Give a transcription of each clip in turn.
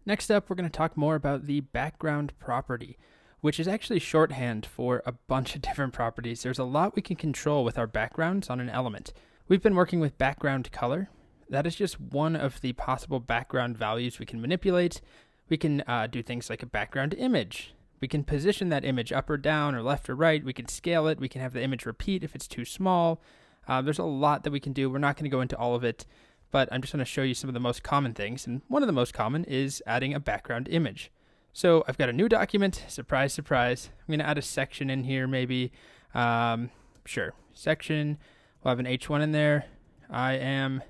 Next up, we're going to talk more about the background property, which is actually shorthand for a bunch of different properties. There's a lot we can control with our backgrounds on an element. We've been working with background color. That is just one of the possible background values we can manipulate. We can do things like a background image. We can position that image up or down or left or right. We can scale it. We can have the image repeat if it's too small. There's a lot that we can do. We're not going to go into all of it, but I'm just going to show you some of the most common things. And one of the most common is adding a background image. So I've got a new document. Surprise, surprise. I'm going to add a section in here maybe. Sure. Section. We'll have an H1 in there. I am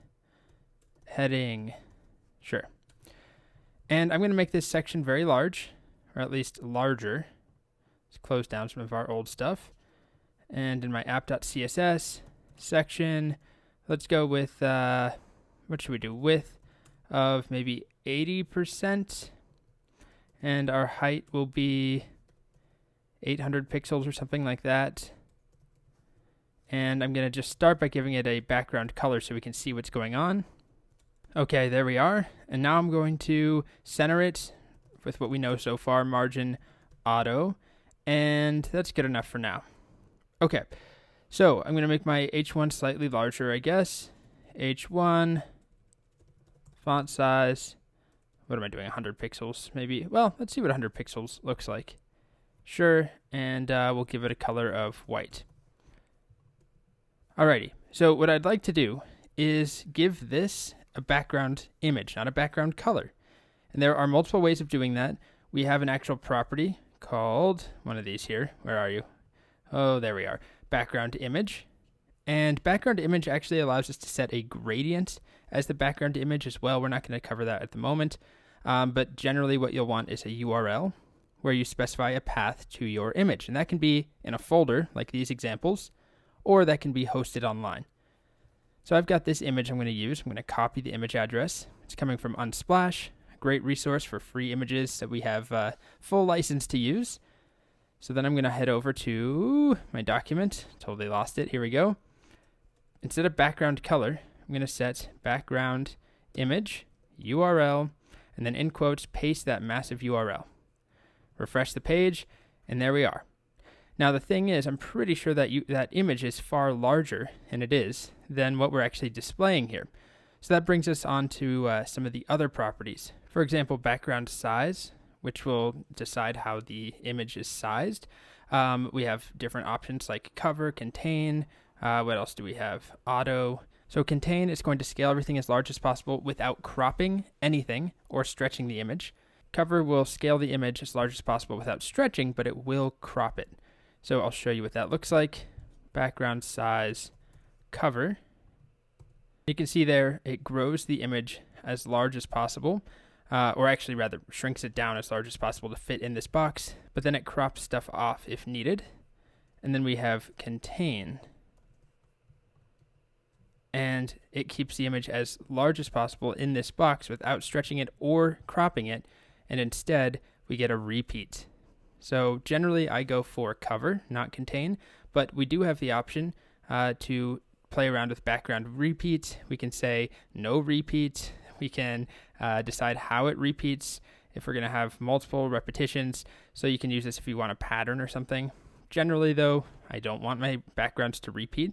heading. Sure. And I'm going to make this section very large, or at least larger. Let's close down some of our old stuff. And in my app.css section, let's go with, what should we do? Width of maybe 80%. And our height will be 800 pixels or something like that. And I'm going to just start by giving it a background color so we can see what's going on. Okay, there we are. And now I'm going to center it with what we know so far, margin auto. And that's good enough for now. Okay, so I'm going to make my H1 slightly larger, I guess. H1, font size. What am I doing, 100 pixels maybe? Well, let's see what 100 pixels looks like. Sure, and we'll give it a color of white. Alrighty, so what I'd like to do is give this a background image, not a background color. And there are multiple ways of doing that. We have an actual property called, one of these here, where are you? Oh, there we are, background image. And background image actually allows us to set a gradient as the background image as well. We're not going to cover that at the moment, but generally what you'll want is a URL where you specify a path to your image. And that can be in a folder like these examples, or that can be hosted online. So I've got this image I'm going to use. I'm going to copy the image address. It's coming from Unsplash, a great resource for free images that we have full license to use. So then I'm going to head over to my document. Totally lost it. Here we go. Instead of background color, I'm going to set background image, URL, and then in quotes, paste that massive URL. Refresh the page, and there we are. Now the thing is, I'm pretty sure that that image is far larger, and it is, than what we're actually displaying here. So that brings us on to some of the other properties. For example, background size, which will decide how the image is sized. We have different options like cover, contain. What else do we have? Auto. So contain is going to scale everything as large as possible without cropping anything or stretching the image. Cover will scale the image as large as possible without stretching, but it will crop it. So I'll show you what that looks like. Background size, cover. You can see there it grows the image as large as possible, or actually rather shrinks it down as large as possible to fit in this box, but then it crops stuff off if needed. And then we have contain. And it keeps the image as large as possible in this box without stretching it or cropping it, and instead we get a repeat. So generally I go for cover, not contain, but we do have the option to play around with background repeat. We can say no repeat. We can decide how it repeats, if we're going to have multiple repetitions. So you can use this if you want a pattern or something. Generally though, I don't want my backgrounds to repeat.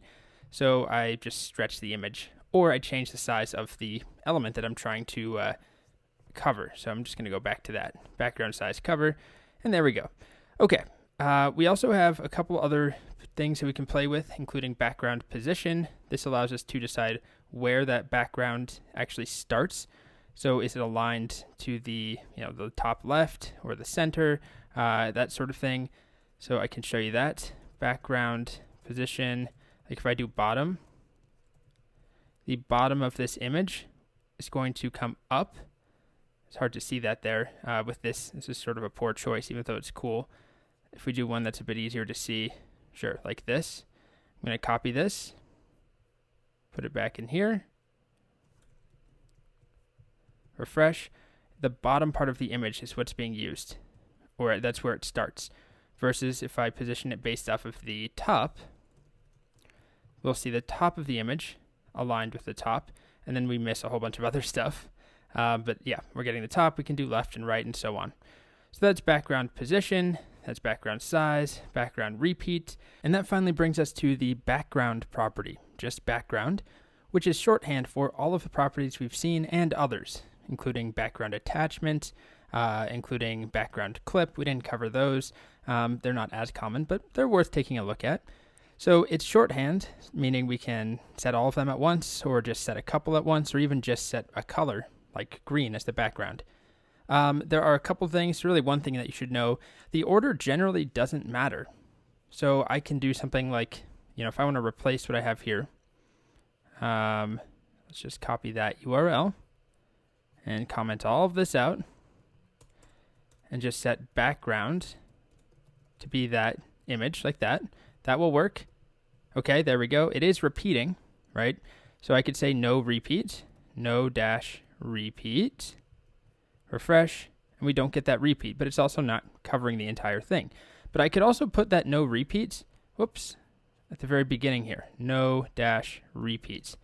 So I just stretch the image, or I change the size of the element that I'm trying to cover. So I'm just going to go back to that background size cover. And there we go. Okay, we also have a couple other things that we can play with, including background position. This allows us to decide where that background actually starts. So is it aligned to the top left or the center, that sort of thing. So I can show you that. Background position, like if I do bottom, the bottom of this image is going to come up. It's hard to see that there with this. This is sort of a poor choice, even though it's cool. If we do one that's a bit easier to see, sure, like this. I'm going to copy this, put it back in here, refresh. The bottom part of the image is what's being used, or that's where it starts. Versus if I position it based off of the top, we'll see the top of the image aligned with the top, and then we miss a whole bunch of other stuff. But yeah, we're getting the top. We can do left and right and so on. So that's background position, that's background size, background repeat, and that finally brings us to the background property, just background, which is shorthand for all of the properties we've seen and others, including background attachment, including background clip. We didn't cover those. They're not as common, but they're worth taking a look at. So it's shorthand, meaning we can set all of them at once, or just set a couple at once, or even just set a color, like green, as the background. There are a couple things, really one thing that you should know. The order generally doesn't matter. So I can do something like, if I want to replace what I have here, let's just copy that URL and comment all of this out and just set background to be that image like that. That will work. Okay, there we go. It is repeating, right? So I could say no repeat, no dash repeat, refresh, and we don't get that repeat, but it's also not covering the entire thing. But I could also put that no repeats, at the very beginning here, no dash repeats.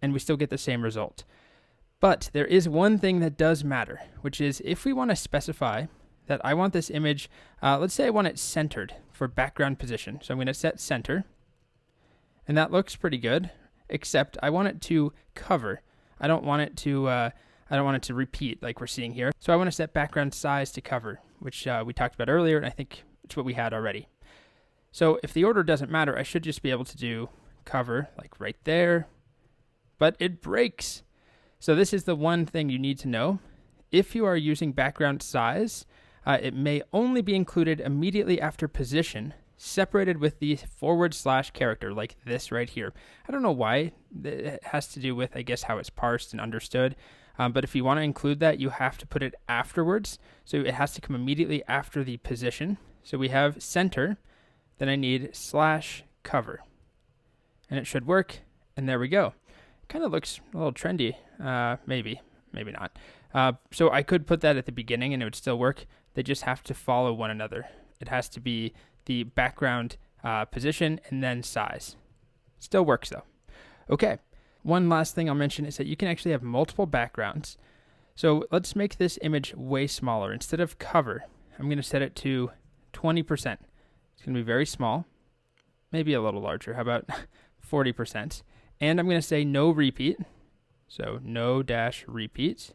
And we still get the same result. But there is one thing that does matter, which is if we want to specify that I want this image, let's say I want it centered for background position. So I'm going to set center, and that looks pretty good, except I want it to cover. I don't want it to repeat like we're seeing here. So I want to set background size to cover, which we talked about earlier, and I think it's what we had already. So if the order doesn't matter, I should just be able to do cover like right there, but it breaks. So this is the one thing you need to know. If you are using background size, it may only be included immediately after position, separated with the / character, like this right here. I don't know why. It has to do with, I guess, how it's parsed and understood. But if you want to include that, you have to put it afterwards. So it has to come immediately after the position. So we have center, then I need /cover. And it should work. And there we go. Kind of looks a little trendy. Maybe not. So I could put that at the beginning and it would still work. They just have to follow one another. It has to be the background position and then size. Still works though. Okay. One last thing I'll mention is that you can actually have multiple backgrounds. So let's make this image way smaller. Instead of cover, I'm going to set it to 20%. It's going to be very small, maybe a little larger. How about 40%? And I'm going to say no repeat. So no dash repeat.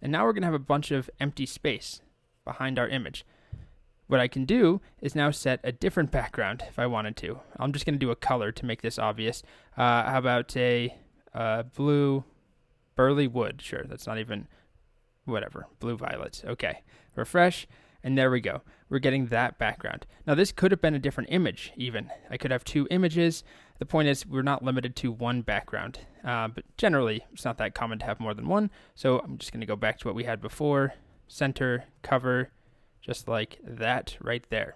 And now we're going to have a bunch of empty space behind our image. What I can do is now set a different background if I wanted to. I'm just going to do a color to make this obvious. How about a blue burly wood? Sure, that's not even, whatever, blue violets. Okay, refresh, and there we go. We're getting that background. Now this could have been a different image even. I could have two images. The point is we're not limited to one background, but generally it's not that common to have more than one. So I'm just going to go back to what we had before. Center, cover, just like that right there.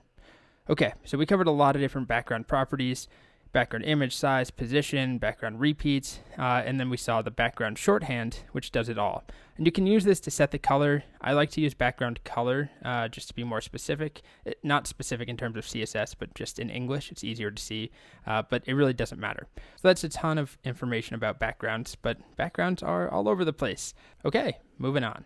Okay, so we covered a lot of different background properties, background image size, position, background repeats, and then we saw the background shorthand, which does it all. And you can use this to set the color. I like to use background color just to be more specific. Not specific in terms of CSS, but just in English. It's easier to see, but it really doesn't matter. So that's a ton of information about backgrounds, but backgrounds are all over the place. Okay, moving on.